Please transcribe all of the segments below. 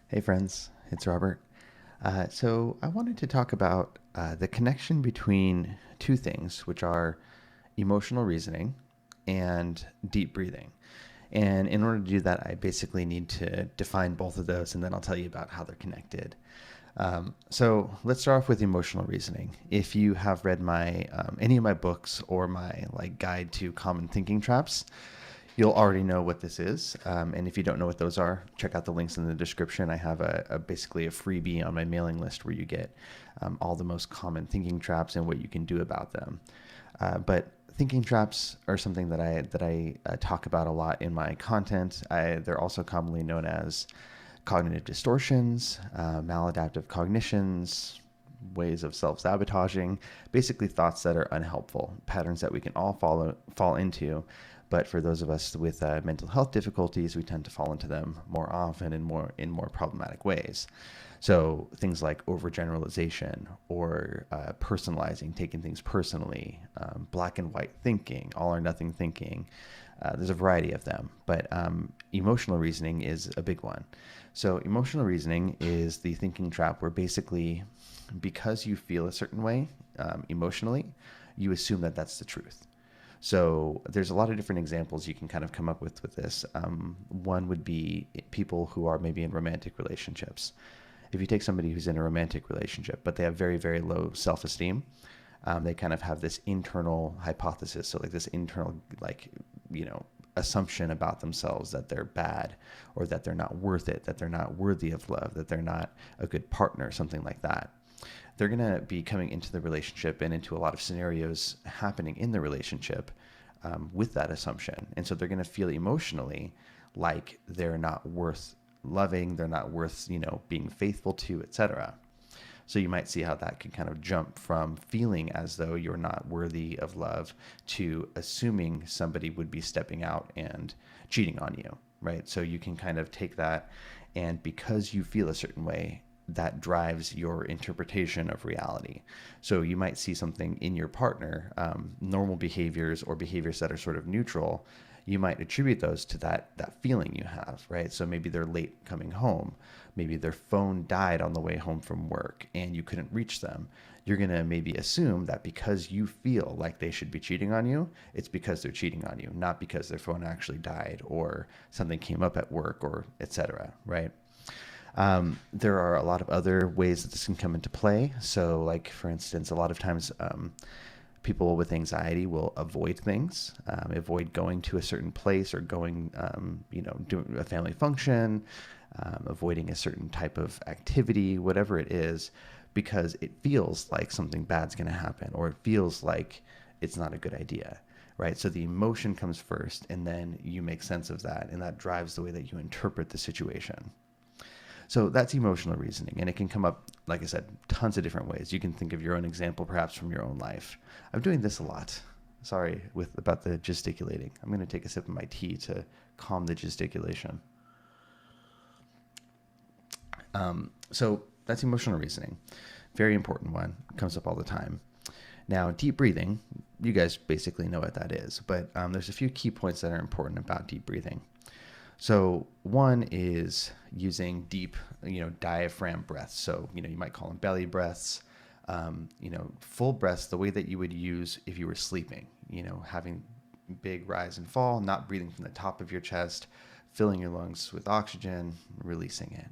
Hey friends, it's Robert. So I wanted to talk about the connection between two things, which are emotional reasoning and deep breathing. And in order to do that, I basically need to define both of those, and then I'll tell you about how they're connected. So let's start off with emotional reasoning. If you have read my any of my books or my like guide to common thinking traps, you'll already know what this is. And if you don't know what those are, check out the links in the description. I have basically a freebie on my mailing list where you get all the most common thinking traps and what you can do about them. But thinking traps are something that I talk about a lot in my content. They're also commonly known as cognitive distortions, maladaptive cognitions, ways of self-sabotaging, basically thoughts that are unhelpful, patterns that we can all fall into. But for those of us with mental health difficulties, we tend to fall into them more often and more problematic ways. So things like overgeneralization or personalizing, taking things personally, black and white thinking, all or nothing thinking. There's a variety of them, but emotional reasoning is a big one. So emotional reasoning is the thinking trap where basically, because you feel a certain way emotionally, you assume that that's the truth. So there's a lot of different examples you can kind of come up with this. One would be people who are maybe in romantic relationships. If you take somebody who's in a romantic relationship, but they have very, very low self-esteem, they kind of have this internal hypothesis. So like this internal, like, assumption about themselves that they're bad or that they're not worth it, that they're not worthy of love, that they're not a good partner, something like that. They're going to be coming into the relationship and into a lot of scenarios happening in the relationship with that assumption. And so they're going to feel emotionally like they're not worth loving, they're not worth, being faithful to, etc. So you might see how that can kind of jump from feeling as though you're not worthy of love to assuming somebody would be stepping out and cheating on you, right? So you can kind of take that, and because you feel a certain way, that drives your interpretation of reality. So you might see something in your partner, normal behaviors or behaviors that are sort of neutral. You might attribute those to that feeling you have, right? So maybe they're late coming home, maybe their phone died on the way home from work and you couldn't reach them. You're going to maybe assume that because you feel like they should be cheating on you, it's because they're cheating on you, not because their phone actually died or something came up at work or etc., right? There are a lot of other ways that this can come into play. So, like, for instance, a lot of times people with anxiety will avoid things, avoid going to a certain place or going, doing a family function, avoiding a certain type of activity, whatever it is, because it feels like something bad's going to happen or it feels like it's not a good idea. Right. So the emotion comes first, and then you make sense of that, and that drives the way that you interpret the situation. So that's emotional reasoning, and it can come up, like I said, tons of different ways. You can think of your own example, perhaps from your own life. I'm doing this a lot. Sorry with about the gesticulating. I'm going to take a sip of my tea to calm the gesticulation. So that's emotional reasoning. Very important one. Comes up all the time. Now, deep breathing, you guys basically know what that is, but there's a few key points that are important about deep breathing. So one is using deep, diaphragm breaths. So, you might call them belly breaths, full breaths, the way that you would use if you were sleeping, having big rise and fall, not breathing from the top of your chest, filling your lungs with oxygen, releasing it.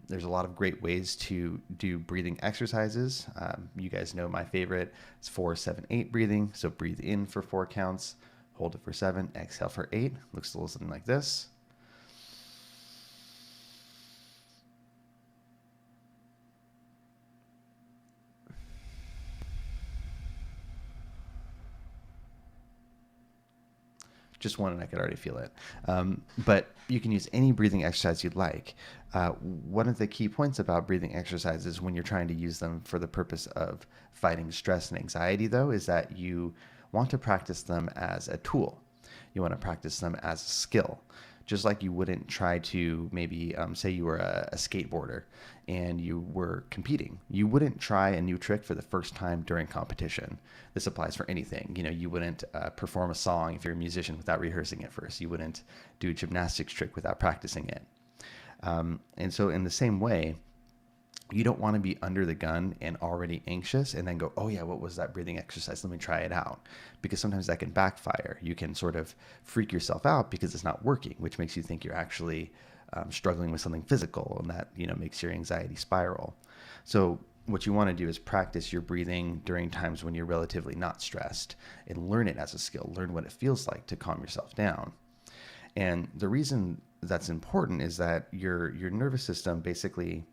There's a lot of great ways to do breathing exercises. You guys know my favorite. It's 4-7-8 breathing. So breathe in for 4 counts, hold it for 7, exhale for 8. Looks a little something like this. Just one, and I could already feel it. But you can use any breathing exercise you'd like. One of the key points about breathing exercises when you're trying to use them for the purpose of fighting stress and anxiety, though, is that you want to practice them as a tool. You want to practice them as a skill. Just like you wouldn't try to maybe say you were a skateboarder and you were competing. You wouldn't try a new trick for the first time during competition. This applies for anything. You wouldn't perform a song if you're a musician without rehearsing it first. You wouldn't do a gymnastics trick without practicing it. And so in the same way, you don't want to be under the gun and already anxious and then go, oh yeah, what was that breathing exercise? Let me try it out. Because sometimes that can backfire. You can sort of freak yourself out because it's not working, which makes you think you're actually struggling with something physical, and that, makes your anxiety spiral. So what you want to do is practice your breathing during times when you're relatively not stressed and learn it as a skill. Learn what it feels like to calm yourself down. And the reason that's important is that your nervous system, basically,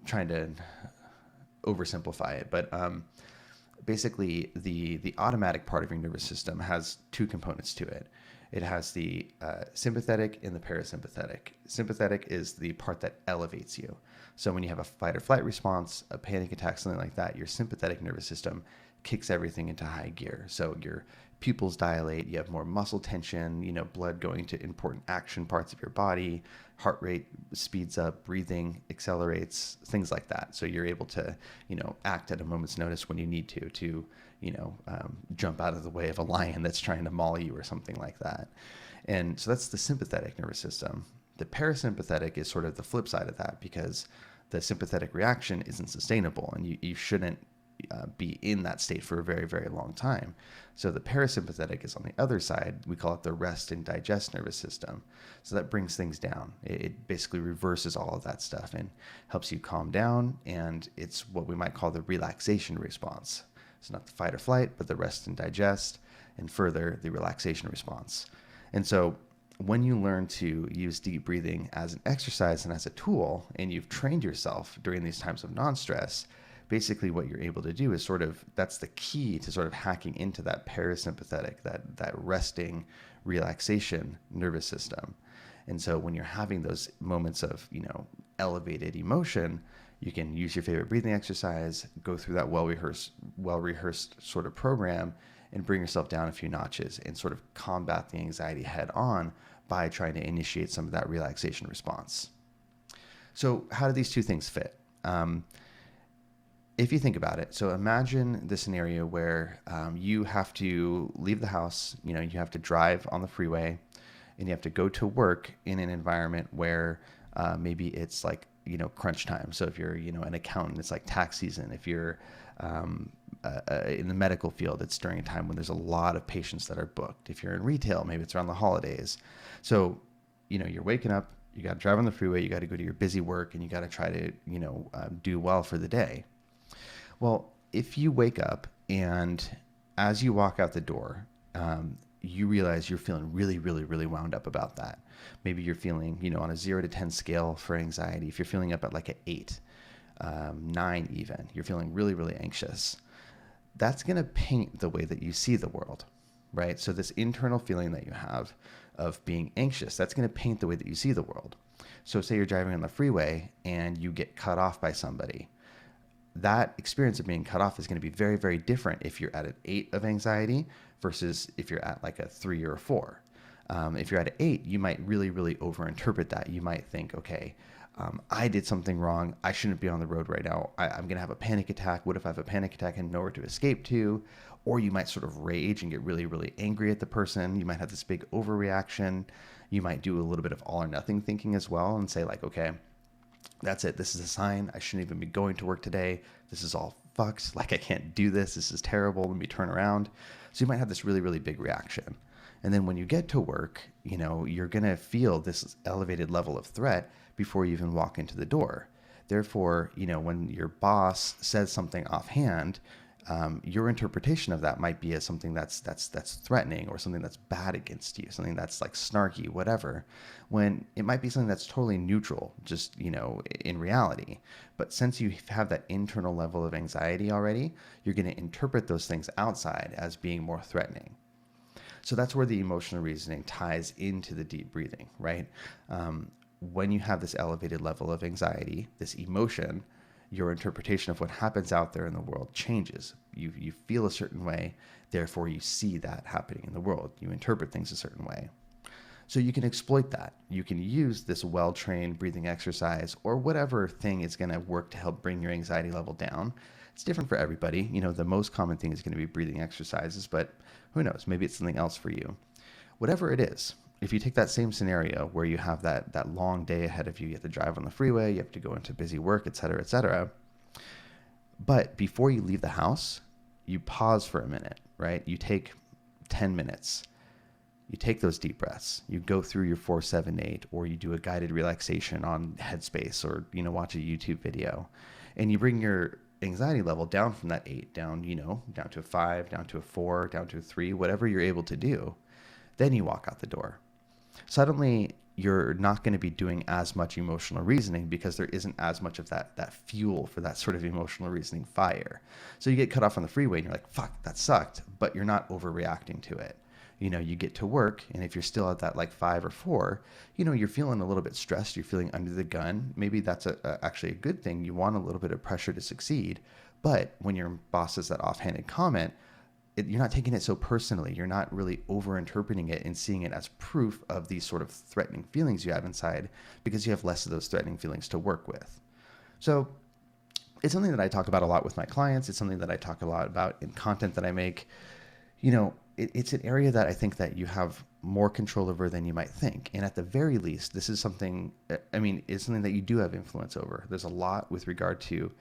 trying to oversimplify it, but basically the automatic part of your nervous system has two components to it. It has the sympathetic and the parasympathetic. Sympathetic is the part that elevates you. So when you have a fight or flight response, a panic attack, something like that, your sympathetic nervous system kicks everything into high gear. So your pupils dilate, you have more muscle tension, blood going to important action parts of your body, heart rate speeds up, breathing accelerates, things like that. So you're able to, act at a moment's notice when you need to, jump out of the way of a lion that's trying to maul you or something like that. And so that's the sympathetic nervous system. The parasympathetic is sort of the flip side of that, because the sympathetic reaction isn't sustainable, and you shouldn't be in that state for a very, very long time. So the parasympathetic is on the other side. We call it the rest and digest nervous system. So that brings things down. It basically reverses all of that stuff and helps you calm down. And it's what we might call the relaxation response. So not the fight or flight, but the rest and digest, and further the relaxation response. And so when you learn to use deep breathing as an exercise and as a tool, and you've trained yourself during these times of non-stress, basically what you're able to do is that's the key to sort of hacking into that parasympathetic, that resting relaxation nervous system. And so when you're having those moments of, elevated emotion, you can use your favorite breathing exercise, go through that well-rehearsed sort of program, and bring yourself down a few notches and sort of combat the anxiety head on by trying to initiate some of that relaxation response. So how do these two things fit? If you think about it, so imagine the scenario where you have to leave the house, you have to drive on the freeway, and you have to go to work in an environment where maybe it's like, crunch time. So if you're, an accountant, it's like tax season. If you're in the medical field, it's during a time when there's a lot of patients that are booked. If you're in retail, maybe it's around the holidays. So, you're waking up, you got to drive on the freeway, you got to go to your busy work, and you got to try to, do well for the day. Well, if you wake up and as you walk out the door, you realize you're feeling really, really, really wound up about that. Maybe you're feeling, on a 0 to 10 scale for anxiety, if you're feeling up at like an 8, 9 even, you're feeling really, really anxious. That's going to paint the way that you see the world, right? So this internal feeling that you have of being anxious, that's going to paint the way that you see the world. So say you're driving on the freeway and you get cut off by somebody. That experience of being cut off is going to be very, very different if you're at an 8 of anxiety versus if you're at like a 3 or a 4. If you're at an 8, you might really, really overinterpret that. You might think, okay, I did something wrong. I shouldn't be on the road right now. I'm going to have a panic attack. What if I have a panic attack and nowhere to escape to? Or you might sort of rage and get really, really angry at the person. You might have this big overreaction. You might do a little bit of all or nothing thinking as well and say like, okay, that's it. This is a sign. I shouldn't even be going to work today. This is all fucked. Like, I can't do this. This is terrible. Let me turn around. So you might have this really, really big reaction. And then when you get to work, you're going to feel this elevated level of threat before you even walk into the door. Therefore, when your boss says something offhand, your interpretation of that might be as something that's threatening, or something that's bad against you, something that's like snarky, whatever, when it might be something that's totally neutral, just, in reality. But since you have that internal level of anxiety already, you're going to interpret those things outside as being more threatening. So that's where the emotional reasoning ties into the deep breathing, right? When you have this elevated level of anxiety, this emotion, your interpretation of what happens out there in the world changes. You feel a certain way, therefore you see that happening in the world. You interpret things a certain way. So you can exploit that. You can use this well-trained breathing exercise or whatever thing is going to work to help bring your anxiety level down. It's different for everybody. The most common thing is going to be breathing exercises, but who knows? Maybe it's something else for you. Whatever it is, if you take that same scenario where you have that long day ahead of you, you have to drive on the freeway, you have to go into busy work, et cetera, et cetera. But before you leave the house, you pause for a minute, right? You take 10 minutes. You take those deep breaths. You go through your 4-7-8, or you do a guided relaxation on Headspace, or watch a YouTube video, and you bring your anxiety level down from that 8 down, down to a 5, down to a 4, down to a 3, whatever you're able to do. Then you walk out the door. Suddenly, you're not going to be doing as much emotional reasoning because there isn't as much of that fuel for that sort of emotional reasoning fire. So you get cut off on the freeway and you're like, fuck, that sucked, but you're not overreacting to it. You get to work, and if you're still at that like 5 or 4, you're feeling a little bit stressed, you're feeling under the gun. Maybe that's actually a good thing. You want a little bit of pressure to succeed. But when your boss says that offhanded comment, you're not taking it so personally. You're not really over-interpreting it and seeing it as proof of these sort of threatening feelings you have inside, because you have less of those threatening feelings to work with. So it's something that I talk about a lot with my clients. It's something that I talk a lot about in content that I make. It's an area that I think that you have more control over than you might think. And at the very least, this is something, it's something that you do have influence over. There's a lot with regard to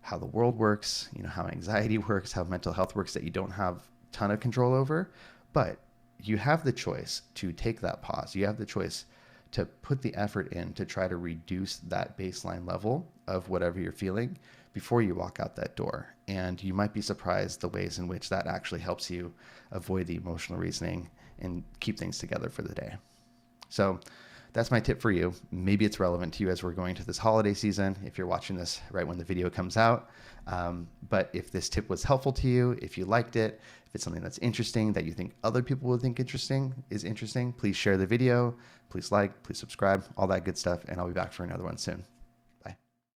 how the world works, how anxiety works, how mental health works, that you don't have a ton of control over. But you have the choice to take that pause. You have the choice to put the effort in to try to reduce that baseline level of whatever you're feeling before you walk out that door. And you might be surprised the ways in which that actually helps you avoid the emotional reasoning and keep things together for the day. So that's my tip for you. Maybe it's relevant to you as we're going to this holiday season, if you're watching this right when the video comes out. But if this tip was helpful to you, if you liked it, if it's something that's interesting that you think other people would think is interesting, please share the video, please like, please subscribe, all that good stuff. And I'll be back for another one soon.